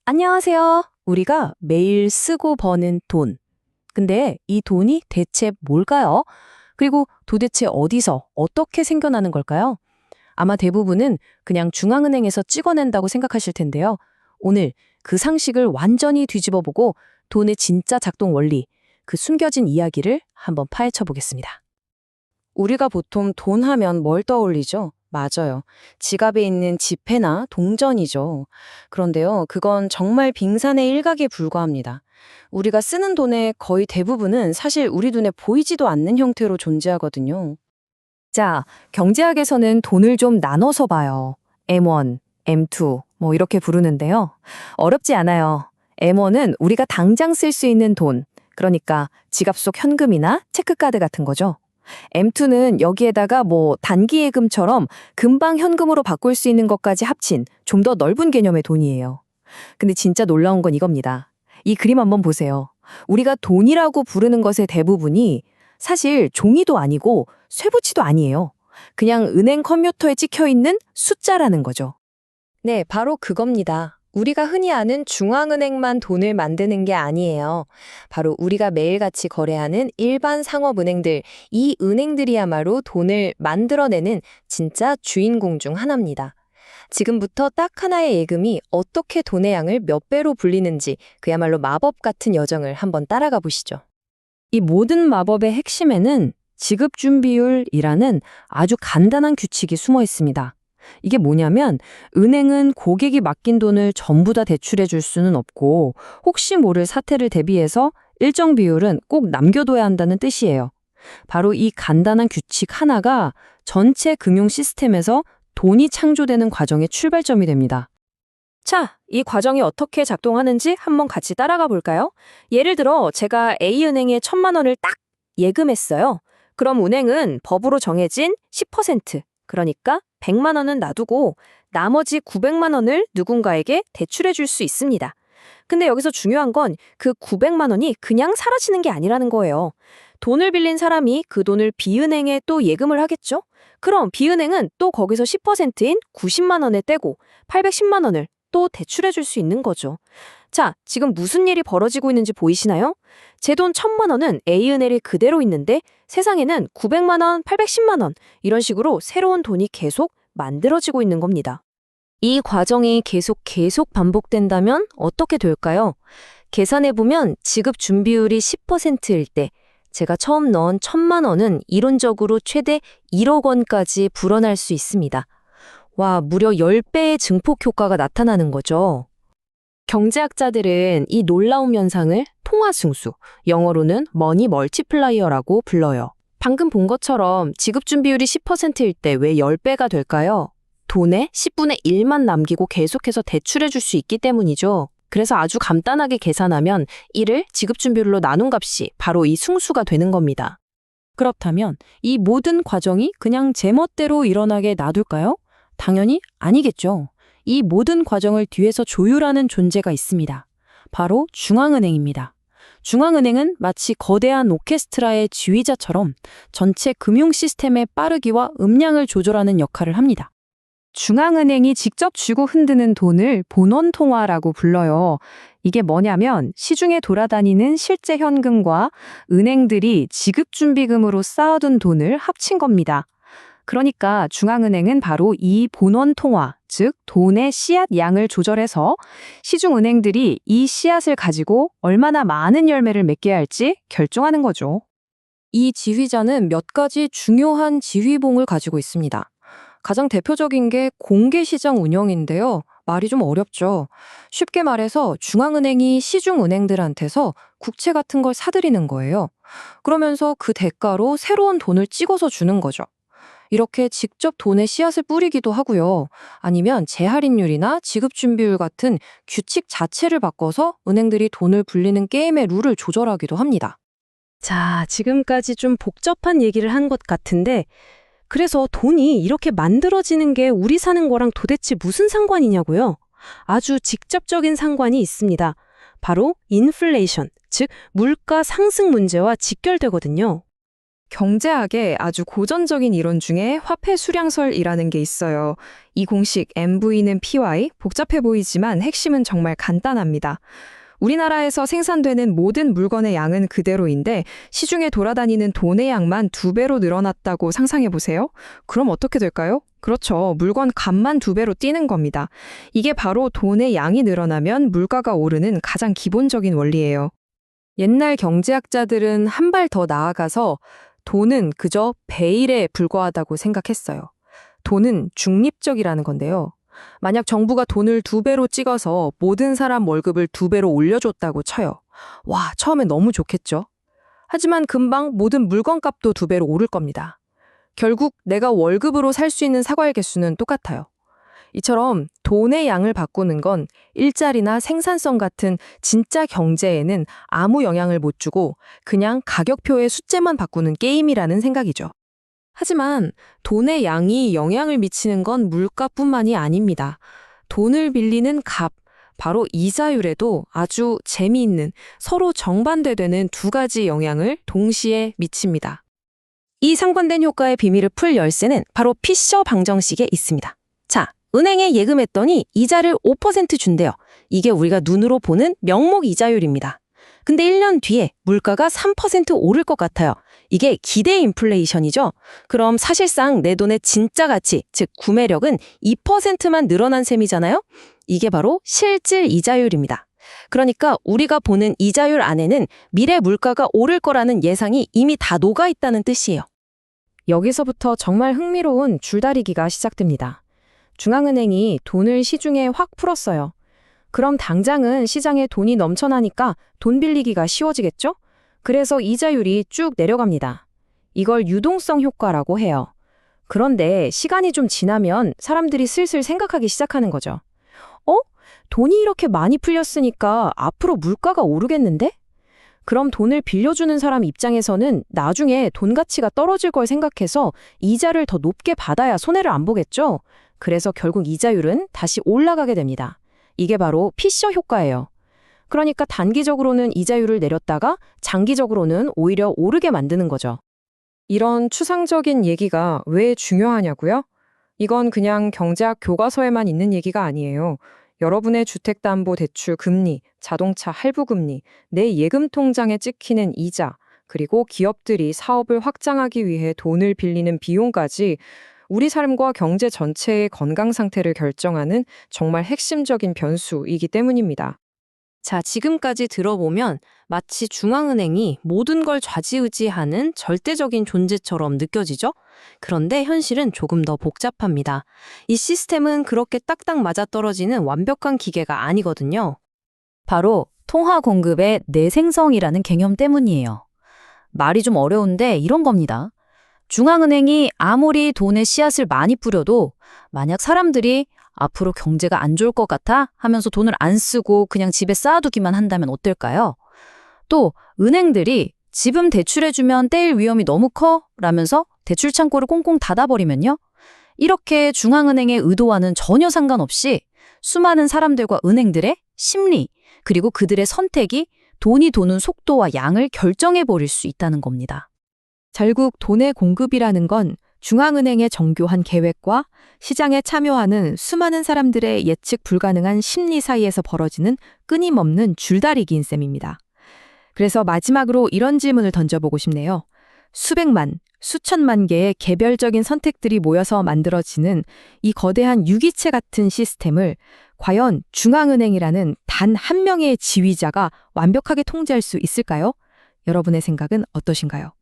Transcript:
안녕하세요. 우리가 매일 쓰고 버는 돈. 근데 이 돈이 대체 뭘까요? 그리고 도대체 어디서 어떻게 생겨나는 걸까요? 아마 대부분은 그냥 중앙은행에서 찍어낸다고 생각하실 텐데요. 오늘 그 상식을 완전히 뒤집어보고 돈의 진짜 작동 원리, 그 숨겨진 이야기를 한번 파헤쳐 보겠습니다. 우리가 보통 돈 하면 뭘 떠올리죠? 맞아요. 지갑에 있는 지폐나 동전이죠. 그런데요, 그건 정말 빙산의 일각에 불과합니다. 우리가 쓰는 돈의 거의 대부분은 사실 우리 눈에 보이지도 않는 형태로 존재하거든요. 자, 경제학에서는 돈을 좀 나눠서 봐요. M1, M2, 뭐 이렇게 부르는데요. 어렵지 않아요. M1은 우리가 당장 쓸 수 있는 돈, 그러니까 지갑 속 현금이나 체크카드 같은 거죠. M2는 여기에다가 뭐 단기 예금처럼 금방 현금으로 바꿀 수 있는 것까지 합친 좀 더 넓은 개념의 돈이에요. 근데 진짜 놀라운 건 이겁니다. 이 그림 한번 보세요. 우리가 돈이라고 부르는 것의 대부분이 사실 종이도 아니고 쇠붙이도 아니에요. 그냥 은행 컴퓨터에 찍혀 있는 숫자라는 거죠. 네, 바로 그겁니다. 우리가 흔히 아는 중앙은행만 돈을 만드는 게 아니에요. 바로 우리가 매일같이 거래하는 일반 상업은행들, 이 은행들이야말로 돈을 만들어내는 진짜 주인공 중 하나입니다. 지금부터 딱 하나의 예금이 어떻게 돈의 양을 몇 배로 불리는지 그야말로 마법 같은 여정을 한번 따라가 보시죠. 이 모든 마법의 핵심에는 지급준비율이라는 아주 간단한 규칙이 숨어 있습니다. 이게 뭐냐면 은행은 고객이 맡긴 돈을 전부 다 대출해 줄 수는 없고 혹시 모를 사태를 대비해서 일정 비율은 꼭 남겨둬야 한다는 뜻이에요. 바로 이 간단한 규칙 하나가 전체 금융 시스템에서 돈이 창조되는 과정의 출발점이 됩니다. 자, 이 과정이 어떻게 작동하는지 한번 같이 따라가 볼까요? 예를 들어 제가 A은행에 1,000만 원을 딱 예금했어요. 그럼 은행은 법으로 정해진 10%, 그러니까 100만 원은 놔두고 나머지 900만 원을 누군가에게 대출해 줄 수 있습니다. 근데 여기서 중요한 건 그 900만 원이 그냥 사라지는 게 아니라는 거예요. 돈을 빌린 사람이 그 돈을 B은행에 또 예금을 하겠죠? 그럼 B은행은 또 거기서 10%인 90만 원을 떼고 810만 원을 또 대출해 줄 수 있는 거죠. 자, 지금 무슨 일이 벌어지고 있는지 보이시나요? 제 돈 1,000만 원은 A은행에 그대로 있는데 세상에는 900만 원, 810만 원 이런 식으로 새로운 돈이 계속 만들어지고 있는 겁니다. 이 과정이 계속 반복된다면 어떻게 될까요? 계산해보면 지급 준비율이 10%일 때 제가 처음 넣은 1,000만 원은 이론적으로 최대 1억 원까지 불어날 수 있습니다. 와, 무려 10배의 증폭 효과가 나타나는 거죠. 경제학자들은 이 놀라운 현상을 통화승수, 영어로는 머니 멀티플라이어라고 불러요. 방금 본 것처럼 지급 준비율이 10%일 때 왜 10배가 될까요? 돈의 10분의 1만 남기고 계속해서 대출해 줄 수 있기 때문이죠. 그래서 아주 간단하게 계산하면 1을 지급 준비율로 나눈 값이 바로 이 승수가 되는 겁니다. 그렇다면 이 모든 과정이 그냥 제멋대로 일어나게 놔둘까요? 당연히 아니겠죠. 이 모든 과정을 뒤에서 조율하는 존재가 있습니다. 바로 중앙은행입니다. 중앙은행은 마치 거대한 오케스트라의 지휘자처럼 전체 금융 시스템의 빠르기와 음량을 조절하는 역할을 합니다. 중앙은행이 직접 쥐고 흔드는 돈을 본원통화라고 불러요. 이게 뭐냐면 시중에 돌아다니는 실제 현금과 은행들이 지급준비금으로 쌓아둔 돈을 합친 겁니다. 그러니까 중앙은행은 바로 이 본원통화, 즉 돈의 씨앗 양을 조절해서 시중은행들이 이 씨앗을 가지고 얼마나 많은 열매를 맺게 할지 결정하는 거죠. 이 지휘자는 몇 가지 중요한 지휘봉을 가지고 있습니다. 가장 대표적인 게 공개시장 운영인데요. 말이 좀 어렵죠. 쉽게 말해서 중앙은행이 시중은행들한테서 국채 같은 걸 사들이는 거예요. 그러면서 그 대가로 새로운 돈을 찍어서 주는 거죠. 이렇게 직접 돈의 씨앗을 뿌리기도 하고요. 아니면 재할인율이나 지급준비율 같은 규칙 자체를 바꿔서 은행들이 돈을 불리는 게임의 룰을 조절하기도 합니다. 자, 지금까지 좀 복잡한 얘기를 한 것 같은데 그래서 돈이 이렇게 만들어지는 게 우리 사는 거랑 도대체 무슨 상관이냐고요? 아주 직접적인 상관이 있습니다. 바로 인플레이션, 즉 물가 상승 문제와 직결되거든요. 경제학의 아주 고전적인 이론 중에 화폐 수량설이라는 게 있어요. 이 공식 MV는 PY, 복잡해 보이지만 핵심은 정말 간단합니다. 우리나라에서 생산되는 모든 물건의 양은 그대로인데 시중에 돌아다니는 돈의 양만 2배로 늘어났다고 상상해 보세요. 그럼 어떻게 될까요? 그렇죠. 물건 값만 2배로 뛰는 겁니다. 이게 바로 돈의 양이 늘어나면 물가가 오르는 가장 기본적인 원리예요. 옛날 경제학자들은 한 발 더 나아가서 돈은 그저 배일에 불과하다고 생각했어요. 돈은 중립적이라는 건데요. 만약 정부가 돈을 2배로 찍어서 모든 사람 월급을 2배로 올려줬다고 쳐요. 와, 처음엔 너무 좋겠죠? 하지만 금방 모든 물건값도 2배로 오를 겁니다. 결국 내가 월급으로 살 수 있는 사과의 개수는 똑같아요. 이처럼 돈의 양을 바꾸는 건 일자리나 생산성 같은 진짜 경제에는 아무 영향을 못 주고 그냥 가격표의 숫자만 바꾸는 게임이라는 생각이죠. 하지만 돈의 양이 영향을 미치는 건 물가뿐만이 아닙니다. 돈을 빌리는 값, 바로 이자율에도 아주 재미있는 서로 정반대되는 두 가지 영향을 동시에 미칩니다. 이 상반된 효과의 비밀을 풀 열쇠는 바로 피셔 방정식에 있습니다. 자, 은행에 예금했더니 이자를 5% 준대요. 이게 우리가 눈으로 보는 명목 이자율입니다. 근데 1년 뒤에 물가가 3% 오를 것 같아요. 이게 기대 인플레이션이죠. 그럼 사실상 내 돈의 진짜 가치, 즉 구매력은 2%만 늘어난 셈이잖아요. 이게 바로 실질 이자율입니다. 그러니까 우리가 보는 이자율 안에는 미래 물가가 오를 거라는 예상이 이미 다 녹아 있다는 뜻이에요. 여기서부터 정말 흥미로운 줄다리기가 시작됩니다. 중앙은행이 돈을 시중에 확 풀었어요. 그럼 당장은 시장에 돈이 넘쳐나니까 돈 빌리기가 쉬워지겠죠? 그래서 이자율이 쭉 내려갑니다. 이걸 유동성 효과라고 해요. 그런데 시간이 좀 지나면 사람들이 슬슬 생각하기 시작하는 거죠. 돈이 이렇게 많이 풀렸으니까 앞으로 물가가 오르겠는데? 그럼 돈을 빌려주는 사람 입장에서는 나중에 돈 가치가 떨어질 걸 생각해서 이자를 더 높게 받아야 손해를 안 보겠죠? 그래서 결국 이자율은 다시 올라가게 됩니다. 이게 바로 피셔 효과예요. 그러니까 단기적으로는 이자율을 내렸다가 장기적으로는 오히려 오르게 만드는 거죠. 이런 추상적인 얘기가 왜 중요하냐고요? 이건 그냥 경제학 교과서에만 있는 얘기가 아니에요. 여러분의 주택담보대출 금리, 자동차 할부금리, 내 예금 통장에 찍히는 이자, 그리고 기업들이 사업을 확장하기 위해 돈을 빌리는 비용까지 우리 삶과 경제 전체의 건강 상태를 결정하는 정말 핵심적인 변수이기 때문입니다. 자, 지금까지 들어보면 마치 중앙은행이 모든 걸 좌지우지하는 절대적인 존재처럼 느껴지죠? 그런데 현실은 조금 더 복잡합니다. 이 시스템은 그렇게 딱딱 맞아떨어지는 완벽한 기계가 아니거든요. 바로 통화 공급의 내생성이라는 개념 때문이에요. 말이 좀 어려운데 이런 겁니다. 중앙은행이 아무리 돈의 씨앗을 많이 뿌려도 만약 사람들이 앞으로 경제가 안 좋을 것 같아 하면서 돈을 안 쓰고 그냥 집에 쌓아두기만 한다면 어떨까요? 또 은행들이 지금 대출해주면 떼일 위험이 너무 커 라면서 대출 창고를 꽁꽁 닫아버리면요. 이렇게 중앙은행의 의도와는 전혀 상관없이 수많은 사람들과 은행들의 심리 그리고 그들의 선택이 돈이 도는 속도와 양을 결정해버릴 수 있다는 겁니다. 결국 돈의 공급이라는 건 중앙은행의 정교한 계획과 시장에 참여하는 수많은 사람들의 예측 불가능한 심리 사이에서 벌어지는 끊임없는 줄다리기인 셈입니다. 그래서 마지막으로 이런 질문을 던져보고 싶네요. 수백만, 수천만 개의 개별적인 선택들이 모여서 만들어지는 이 거대한 유기체 같은 시스템을 과연 중앙은행이라는 단 한 명의 지휘자가 완벽하게 통제할 수 있을까요? 여러분의 생각은 어떠신가요?